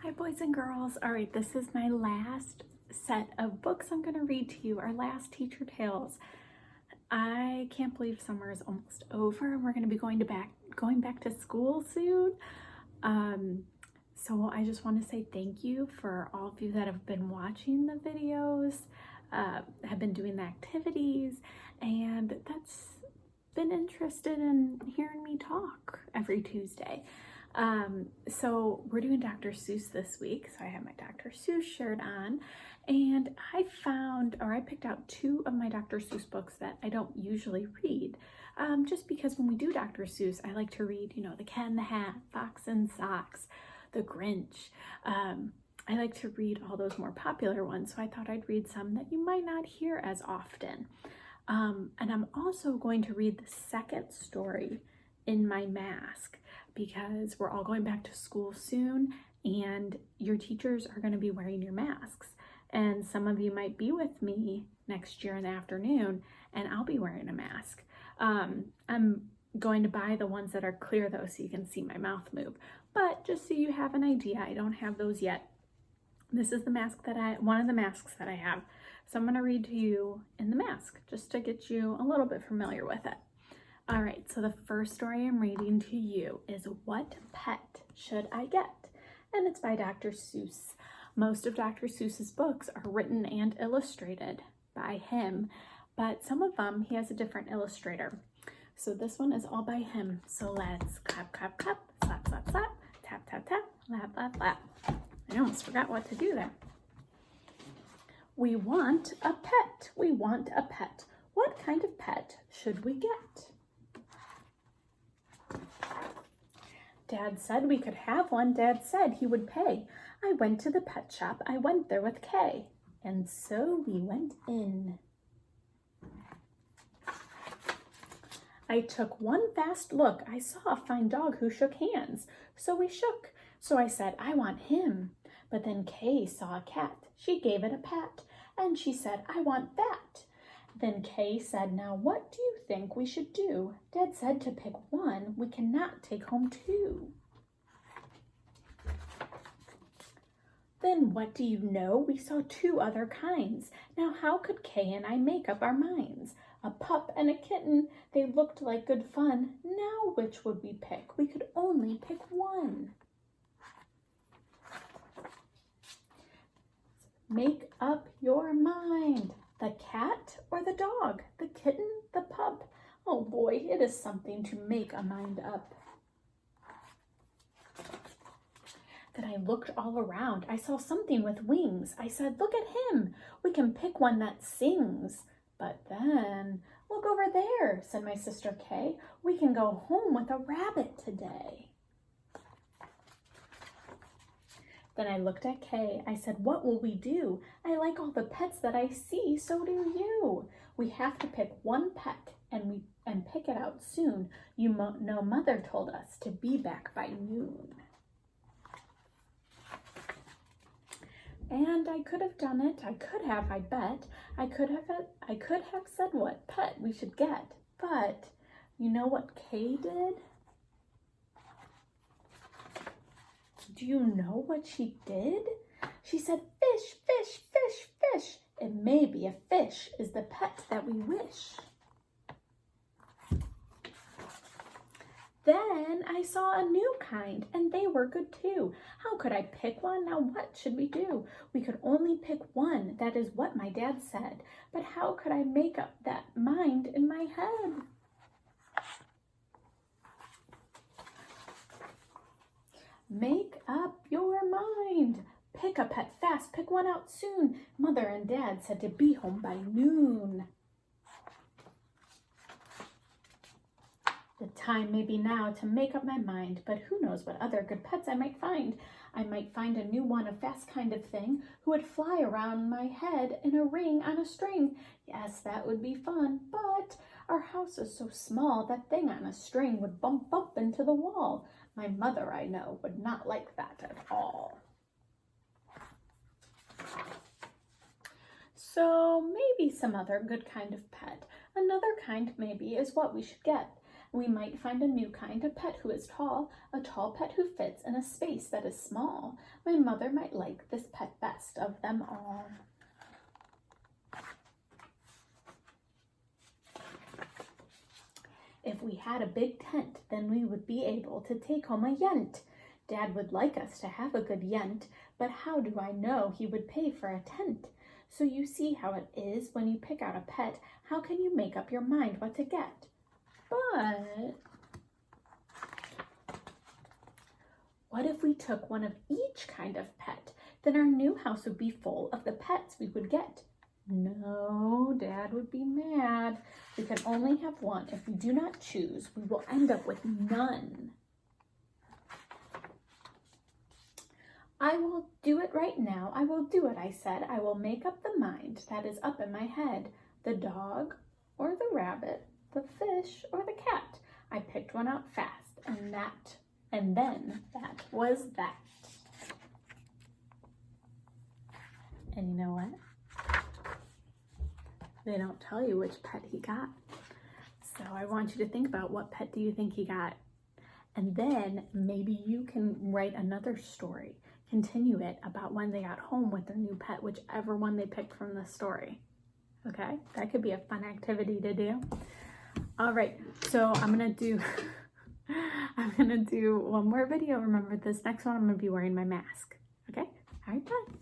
Hi boys and girls. All right, this is my last set of books I'm going to read to you, our last teacher tales. I can't believe summer is almost over and we're going to be going back to school soon. So I just want to say thank you for all of you that have been watching the videos, have been doing the activities, and that's been interested in hearing me talk every Tuesday. So we're doing Dr. Seuss this week. So I have my Dr. Seuss shirt on, and I picked out two of my Dr. Seuss books that I don't usually read. Just because when we do Dr. Seuss, I like to read, The Cat in the Hat, Fox and Socks, The Grinch. I like to read all those more popular ones. So I thought I'd read some that you might not hear as often. And I'm also going to read the second story in my mask, because we're all going back to school soon and your teachers are going to be wearing your masks. And some of you might be with me next year in the afternoon and I'll be wearing a mask. I'm going to buy the ones that are clear though, so you can see my mouth move. But just so you have an idea, I don't have those yet. This is the mask one of the masks that I have. So I'm going to read to you in the mask just to get you a little bit familiar with it. All right, so the first story I'm reading to you is What Pet Should I Get? And it's by Dr. Seuss. Most of Dr. Seuss's books are written and illustrated by him, but some of them he has a different illustrator. So this one is all by him. So let's clap, clap, clap, slap, slap, slap, tap, tap, tap, lap, lap, lap. I almost forgot what to do there. We want a pet. We want a pet. What kind of pet should we get? Dad said we could have one. Dad said he would pay. I went to the pet shop. I went there with Kay. And so we went in. I took one fast look. I saw a fine dog who shook hands. So we shook. So I said, I want him. But then Kay saw a cat. She gave it a pat. And she said, I want that. Then Kay said, now what do you think we should do? Dad said to pick one. We cannot take home two. Then what do you know? We saw two other kinds. Now how could Kay and I make up our minds? A pup and a kitten, they looked like good fun. Now which would we pick? We could only pick one. Make up your mind. The cat or the dog? The kitten? The pup? Oh boy, it is something to make a mind up. Then I looked all around. I saw something with wings. I said, look at him. We can pick one that sings. But then, look over there, said my sister Kay. We can go home with a rabbit today. Then I looked at Kay. I said, what will we do? I like all the pets that I see, so do you. We have to pick one pet and pick it out soon. You know Mother told us to be back by noon. And I could have done it. I could have, I bet. I could have said what pet we should get. But you know what Kay did? Do you know what she did? She said, fish, fish, fish, fish. It may be a fish is the pet that we wish. Then I saw a new kind, and they were good too. How could I pick one? Now what should we do? We could only pick one. That is what my dad said. But how could I make up that mind in my head? Make up your mind. Pick a pet fast. Pick one out soon. Mother and Dad said to be home by noon. The time may be now to make up my mind, but who knows what other good pets I might find. I might find a new one, a fast kind of thing, who would fly around my head in a ring on a string. Yes, that would be fun, but our house is so small, that thing on a string would bump up into the wall. My mother, I know, would not like that at all. So maybe some other good kind of pet. Another kind maybe is what we should get. We might find a new kind of pet who is tall, a tall pet who fits in a space that is small. My mother might like this pet best of them all. If we had a big tent, then we would be able to take home a yent. Dad would like us to have a good yent, but how do I know he would pay for a tent? So you see how it is when you pick out a pet. How can you make up your mind what to get? But what if we took one of each kind of pet? Then our new house would be full of the pets we would get. No, Dad would be mad. We can only have one. If we do not choose, we will end up with none. I will do it right now. I will do it, I said. I will make up the mind that is up in my head. The dog or the rabbit, the fish or the cat. I picked one out fast, and then that was that. And you know what? They don't tell you which pet he got. So I want you to think about, what pet do you think he got? And then maybe you can write another story, continue it about when they got home with their new pet, whichever one they picked from the story. Okay, that could be a fun activity to do. All right, so I'm gonna do one more video. Remember, this next one I'm gonna be wearing my mask. Okay, all right, bye.